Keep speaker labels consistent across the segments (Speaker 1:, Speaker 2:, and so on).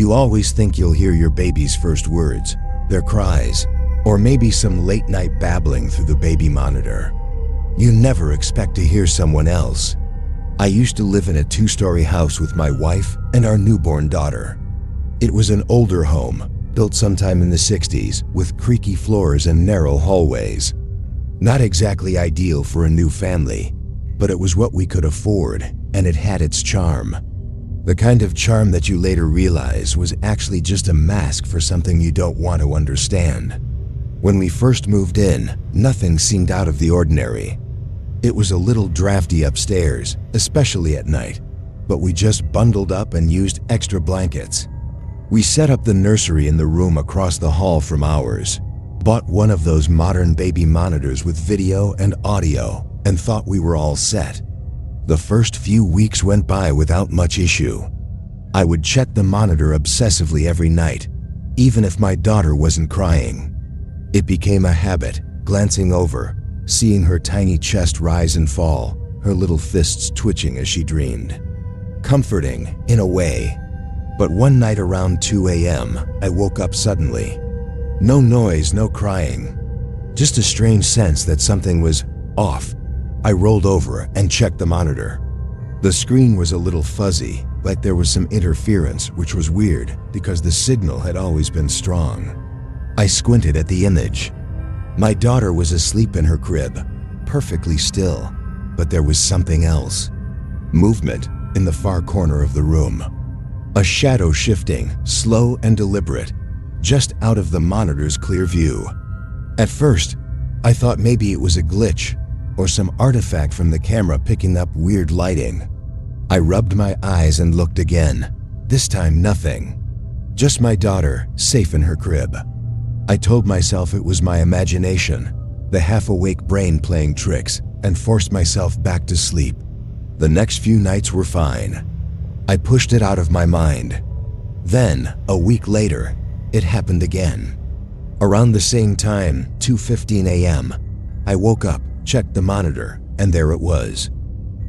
Speaker 1: You always think you'll hear your baby's first words, their cries, or maybe some late-night babbling through the baby monitor. You never expect to hear someone else. I used to live in a 2-story house with my wife and our newborn daughter. It was an older home, built sometime in the 60s, with creaky floors and narrow hallways. Not exactly ideal for a new family, but it was what we could afford, and it had its charm. The kind of charm that you later realize was actually just a mask for something you don't want to understand. When we first moved in, nothing seemed out of the ordinary. It was a little drafty upstairs, especially at night, but we just bundled up and used extra blankets. We set up the nursery in the room across the hall from ours, bought one of those modern baby monitors with video and audio, and thought we were all set. The first few weeks went by without much issue. I would check the monitor obsessively every night, even if my daughter wasn't crying. It became a habit, glancing over, seeing her tiny chest rise and fall, her little fists twitching as she dreamed. Comforting, in a way. But one night around 2 a.m., I woke up suddenly. No noise, no crying. Just a strange sense that something was off. I rolled over and checked the monitor. The screen was a little fuzzy, like there was some interference, which was weird because the signal had always been strong. I squinted at the image. My daughter was asleep in her crib, perfectly still, but there was something else. Movement in the far corner of the room. A shadow shifting, slow and deliberate, just out of the monitor's clear view. At first, I thought maybe it was a glitch or some artifact from the camera picking up weird lighting. I rubbed my eyes and looked again. This time nothing. Just my daughter, safe in her crib. I told myself it was my imagination, the half-awake brain playing tricks, and forced myself back to sleep. The next few nights were fine. I pushed it out of my mind. Then, a week later, it happened again. Around the same time, 2:15 a.m., I woke up, checked the monitor, and there it was.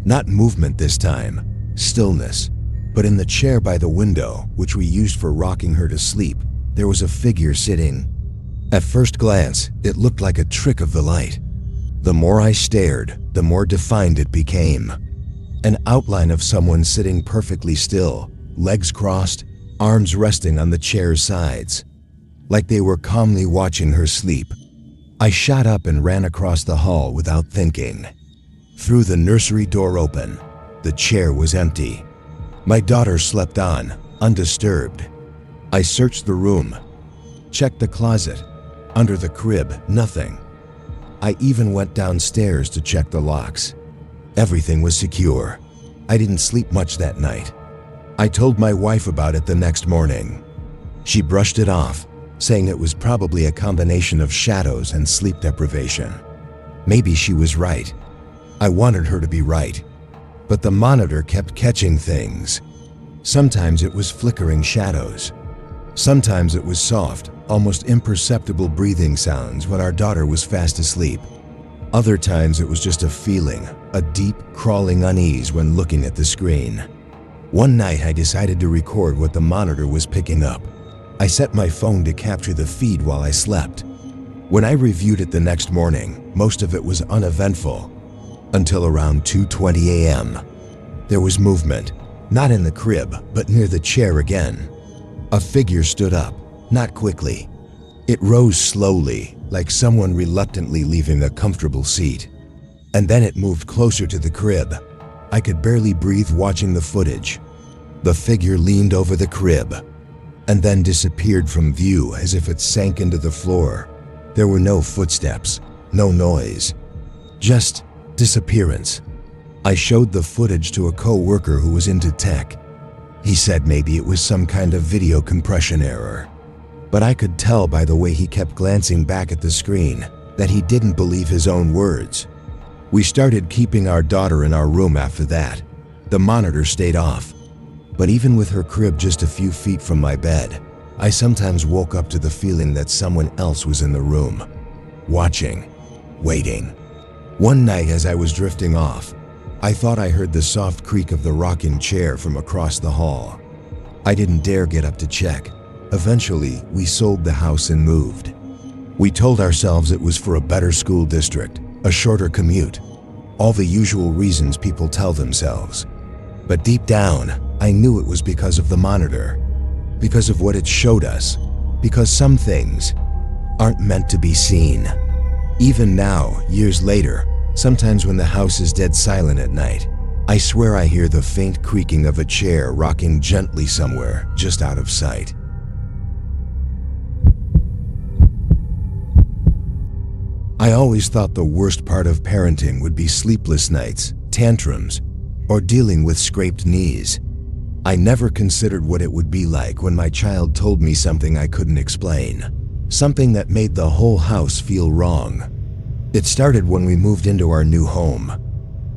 Speaker 1: Not movement this time, stillness, but in the chair by the window, which we used for rocking her to sleep, there was a figure sitting. At first glance, it looked like a trick of the light. The more I stared, the more defined it became. An outline of someone sitting perfectly still, legs crossed, arms resting on the chair's sides, like they were calmly watching her sleep. I shot up and ran across the hall without thinking. Threw the nursery door open. The chair was empty. My daughter slept on, undisturbed. I searched the room, checked the closet, under the crib, nothing. I even went downstairs to check the locks. Everything was secure. I didn't sleep much that night. I told my wife about it the next morning. She brushed it off, saying it was probably a combination of shadows and sleep deprivation. Maybe she was right. I wanted her to be right. But the monitor kept catching things. Sometimes it was flickering shadows. Sometimes it was soft, almost imperceptible breathing sounds when our daughter was fast asleep. Other times it was just a feeling, a deep, crawling unease when looking at the screen. One night I decided to record what the monitor was picking up. I set my phone to capture the feed while I slept. When I reviewed it the next morning, most of it was uneventful. Until around 2:20 a.m. There was movement, not in the crib, but near the chair again. A figure stood up, not quickly. It rose slowly, like someone reluctantly leaving a comfortable seat. And then it moved closer to the crib. I could barely breathe watching the footage. The figure leaned over the crib, and then disappeared from view as if it sank into the floor. There were no footsteps, no noise, just disappearance. I showed the footage to a co-worker who was into tech. He said maybe it was some kind of video compression error. But I could tell by the way he kept glancing back at the screen that he didn't believe his own words. We started keeping our daughter in our room after that. The monitor stayed off. But even with her crib just a few feet from my bed, I sometimes woke up to the feeling that someone else was in the room, watching, waiting. One night as I was drifting off, I thought I heard the soft creak of the rocking chair from across the hall. I didn't dare get up to check. Eventually, we sold the house and moved. We told ourselves it was for a better school district, a shorter commute, all the usual reasons people tell themselves. But deep down, I knew it was because of the monitor, because of what it showed us, because some things aren't meant to be seen. Even now, years later, sometimes when the house is dead silent at night, I swear I hear the faint creaking of a chair rocking gently somewhere just out of sight. I always thought the worst part of parenting would be sleepless nights, tantrums, or dealing with scraped knees. I never considered what it would be like when my child told me something I couldn't explain, something that made the whole house feel wrong. It started when we moved into our new home.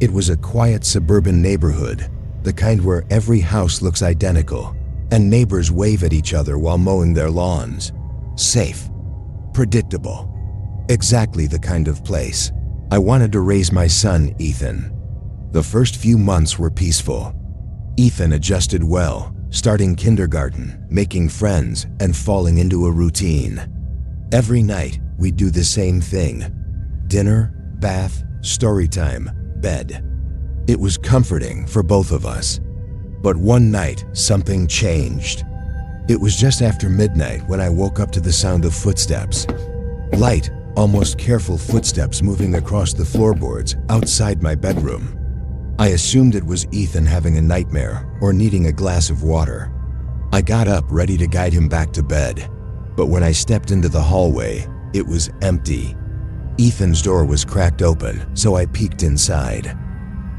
Speaker 1: It was a quiet suburban neighborhood, the kind where every house looks identical, and neighbors wave at each other while mowing their lawns. Safe, predictable, exactly the kind of place I wanted to raise my son, Ethan. The first few months were peaceful. Ethan adjusted well, starting kindergarten, making friends, and falling into a routine. Every night, we'd do the same thing: dinner, bath, story time, bed. It was comforting for both of us. But one night, something changed. It was just after midnight when I woke up to the sound of footsteps. Light, almost careful footsteps moving across the floorboards outside my bedroom. I assumed it was Ethan having a nightmare or needing a glass of water. I got up ready to guide him back to bed, but when I stepped into the hallway, it was empty. Ethan's door was cracked open, so I peeked inside.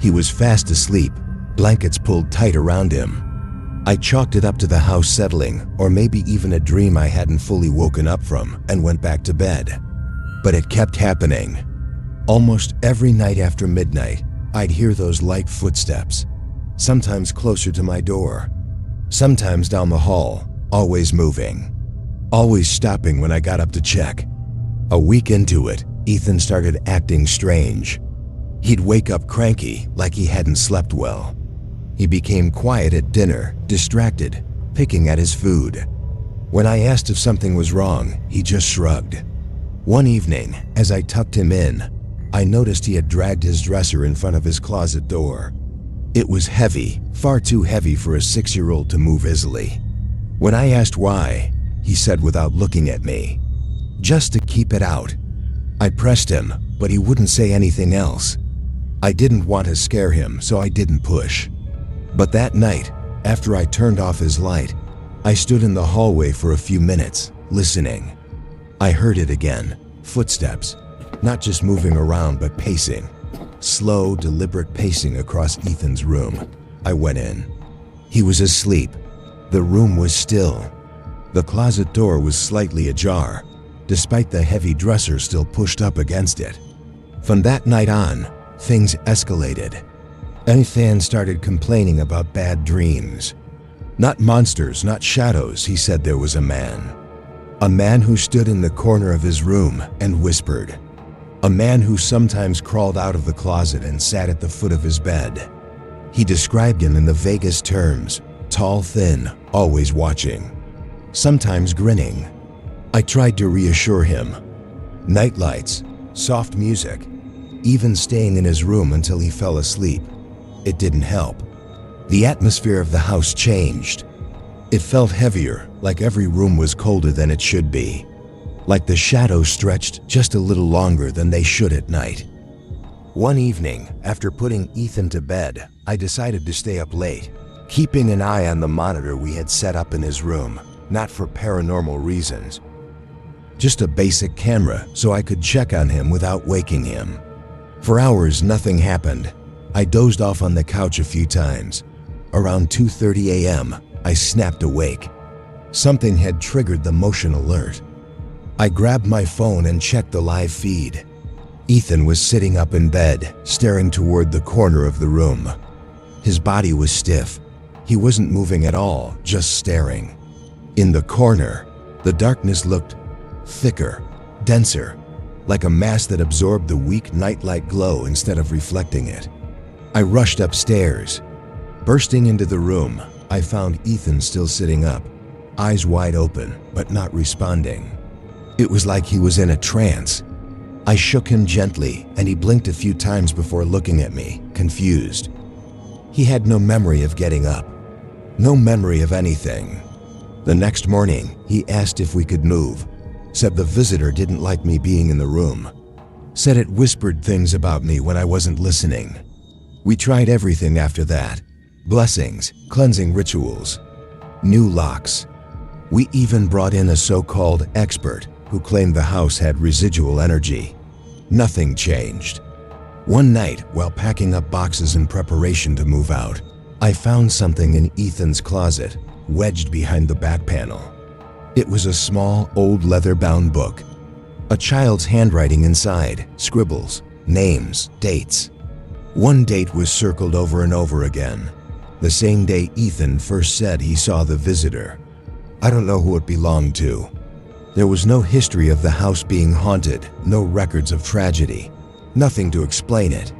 Speaker 1: He was fast asleep, blankets pulled tight around him. I chalked it up to the house settling, or maybe even a dream I hadn't fully woken up from, and went back to bed. But it kept happening. Almost every night after midnight, I'd hear those light footsteps, sometimes closer to my door, sometimes down the hall, always moving, always stopping when I got up to check. A week into it, Ethan started acting strange. He'd wake up cranky, like he hadn't slept well. He became quiet at dinner, distracted, picking at his food. When I asked if something was wrong, he just shrugged. One evening, as I tucked him in, I noticed he had dragged his dresser in front of his closet door. It was heavy, far too heavy for a 6-year-old to move easily. When I asked why, he said without looking at me, "Just to keep it out." I pressed him, but he wouldn't say anything else. I didn't want to scare him, so I didn't push. But that night, after I turned off his light, I stood in the hallway for a few minutes, listening. I heard it again, footsteps. Not just moving around, but pacing. Slow, deliberate pacing across Ethan's room. I went in. He was asleep. The room was still. The closet door was slightly ajar, despite the heavy dresser still pushed up against it. From that night on, things escalated. Ethan started complaining about bad dreams. Not monsters, not shadows, he said there was a man. A man who stood in the corner of his room and whispered. A man who sometimes crawled out of the closet and sat at the foot of his bed. He described him in the vaguest terms: tall, thin, always watching, sometimes grinning. I tried to reassure him. Nightlights, soft music, even staying in his room until he fell asleep. It didn't help. The atmosphere of the house changed. It felt heavier, like every room was colder than it should be. Like the shadows stretched just a little longer than they should at night. One evening, after putting Ethan to bed, I decided to stay up late, keeping an eye on the monitor we had set up in his room, not for paranormal reasons. Just a basic camera so I could check on him without waking him. For hours, nothing happened. I dozed off on the couch a few times. Around 2:30 a.m., I snapped awake. Something had triggered the motion alert. I grabbed my phone and checked the live feed. Ethan was sitting up in bed, staring toward the corner of the room. His body was stiff. He wasn't moving at all, just staring. In the corner, the darkness looked thicker, denser, like a mass that absorbed the weak nightlight glow instead of reflecting it. I rushed upstairs. Bursting into the room, I found Ethan still sitting up, eyes wide open, but not responding. It was like he was in a trance. I shook him gently, and he blinked a few times before looking at me, confused. He had no memory of getting up, no memory of anything. The next morning, he asked if we could move, said the visitor didn't like me being in the room, said it whispered things about me when I wasn't listening. We tried everything after that: blessings, cleansing rituals, new locks. We even brought in a so-called expert who claimed the house had residual energy. Nothing changed. One night, while packing up boxes in preparation to move out, I found something in Ethan's closet, wedged behind the back panel. It was a small, old leather-bound book. A child's handwriting inside, scribbles, names, dates. One date was circled over and over again. The same day Ethan first said he saw the visitor. I don't know who it belonged to. There was no history of the house being haunted, no records of tragedy, nothing to explain it.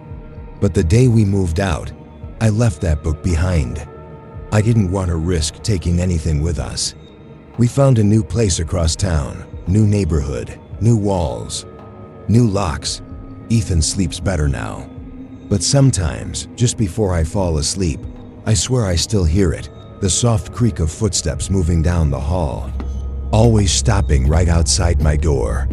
Speaker 1: But the day we moved out, I left that book behind. I didn't want to risk taking anything with us. We found a new place across town, new neighborhood, new walls, new locks. Ethan sleeps better now. But sometimes, just before I fall asleep, I swear I still hear it, the soft creak of footsteps moving down the hall, always stopping right outside my door.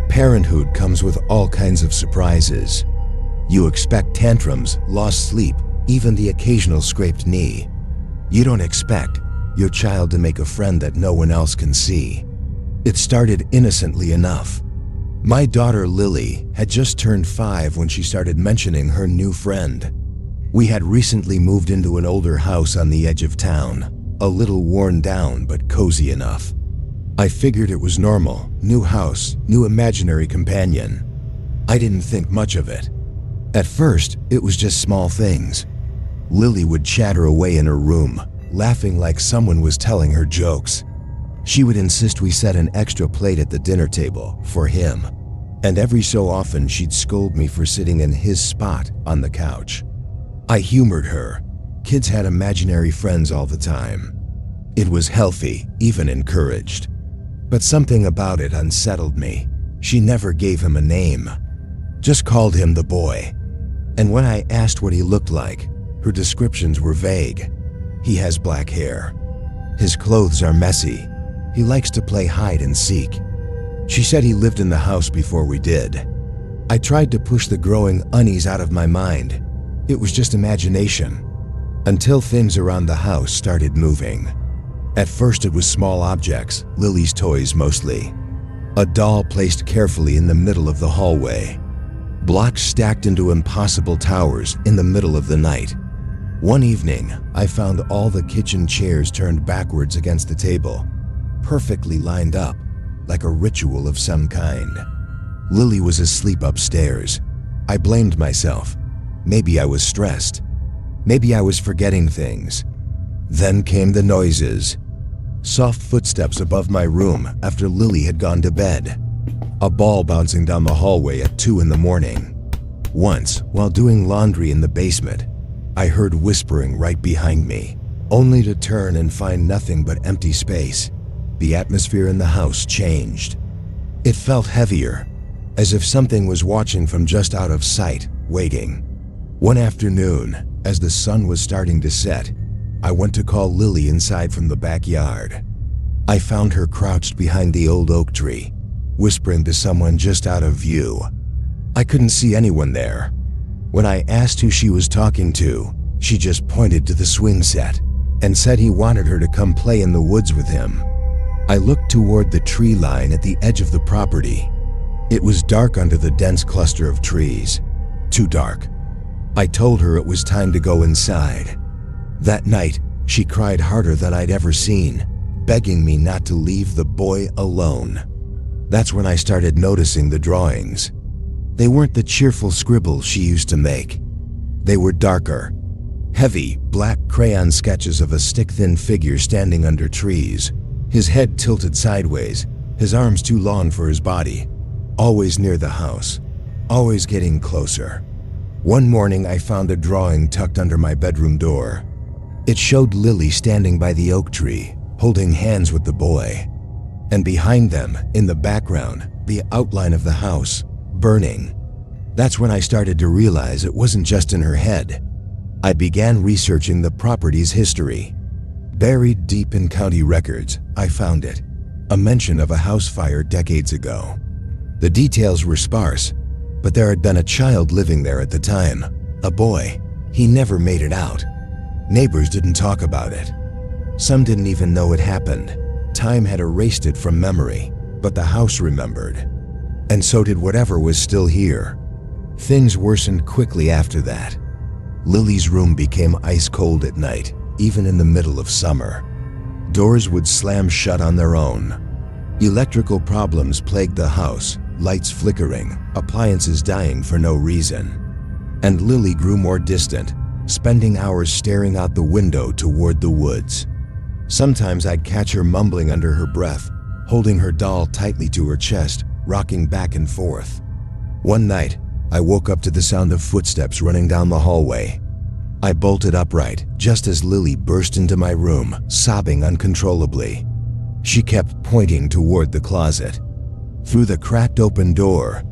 Speaker 1: Parenthood comes with all kinds of surprises. You expect tantrums, lost sleep, even the occasional scraped knee. You don't expect your child to make a friend that no one else can see. It started innocently enough. My daughter Lily had just turned 5 when she started mentioning her new friend. We had recently moved into an older house on the edge of town, a little worn down but cozy enough. I figured it was normal, new house, new imaginary companion. I didn't think much of it. At first, it was just small things. Lily would chatter away in her room, laughing like someone was telling her jokes. She would insist we set an extra plate at the dinner table for him, and every so often she'd scold me for sitting in his spot on the couch. I humored her. Kids had imaginary friends all the time. It was healthy, even encouraged. But something about it unsettled me. She never gave him a name, just called him the boy. And when I asked what he looked like, her descriptions were vague. He has black hair. His clothes are messy. He likes to play hide and seek. She said he lived in the house before we did. I tried to push the growing unease out of my mind. It was just imagination. Until things around the house started moving. At first it was small objects, Lily's toys mostly. A doll placed carefully in the middle of the hallway. Blocks stacked into impossible towers in the middle of the night. One evening, I found all the kitchen chairs turned backwards against the table, perfectly lined up, like a ritual of some kind. Lily was asleep upstairs. I blamed myself. Maybe I was stressed. Maybe I was forgetting things. Then came the noises. Soft footsteps above my room after Lily had gone to bed. A ball bouncing down the hallway at 2 in the morning. Once, while doing laundry in the basement, I heard whispering right behind me, only to turn and find nothing but empty space. The atmosphere in the house changed. It felt heavier, as if something was watching from just out of sight, waiting. One afternoon, as the sun was starting to set, I went to call Lily inside from the backyard. I found her crouched behind the old oak tree, whispering to someone just out of view. I couldn't see anyone there. When I asked who she was talking to, she just pointed to the swing set and said he wanted her to come play in the woods with him. I looked toward the tree line at the edge of the property. It was dark under the dense cluster of trees. Too dark. I told her it was time to go inside. That night, she cried harder than I'd ever seen, begging me not to leave the boy alone. That's when I started noticing the drawings. They weren't the cheerful scribbles she used to make. They were darker, heavy, black crayon sketches of a stick-thin figure standing under trees, his head tilted sideways, his arms too long for his body, always near the house, always getting closer. One morning, I found a drawing tucked under my bedroom door. It showed Lily standing by the oak tree, holding hands with the boy. And behind them, in the background, the outline of the house, burning. That's when I started to realize it wasn't just in her head. I began researching the property's history. Buried deep in county records, I found it. A mention of a house fire decades ago. The details were sparse, but there had been a child living there at the time. A boy. He never made it out. Neighbors didn't talk about it. Some didn't even know it happened. Time had erased it from memory, but the house remembered. And so did whatever was still here. Things worsened quickly after that. Lily's room became ice cold at night, even in the middle of summer. Doors would slam shut on their own. Electrical problems plagued the house, lights flickering, appliances dying for no reason. And Lily grew more distant, spending hours staring out the window toward the woods. Sometimes I'd catch her mumbling under her breath, holding her doll tightly to her chest, rocking back and forth. One night, I woke up to the sound of footsteps running down the hallway. I bolted upright just as Lily burst into my room, sobbing uncontrollably. She kept pointing toward the closet. Through the cracked open door,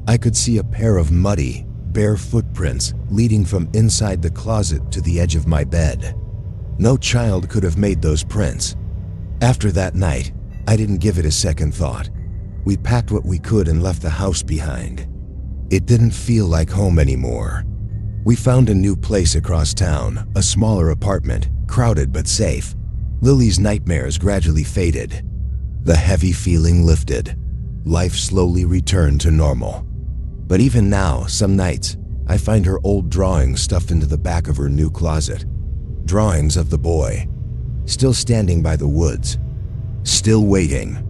Speaker 1: I could see a pair of muddy, bare footprints leading from inside the closet to the edge of my bed. No child could have made those prints. After that night, I didn't give it a second thought. We packed what we could and left the house behind. It didn't feel like home anymore. We found a new place across town, a smaller apartment, crowded but safe. Lily's nightmares gradually faded. The heavy feeling lifted. Life slowly returned to normal. But even now, some nights, I find her old drawings stuffed into the back of her new closet. Drawings of the boy, still standing by the woods, still waiting.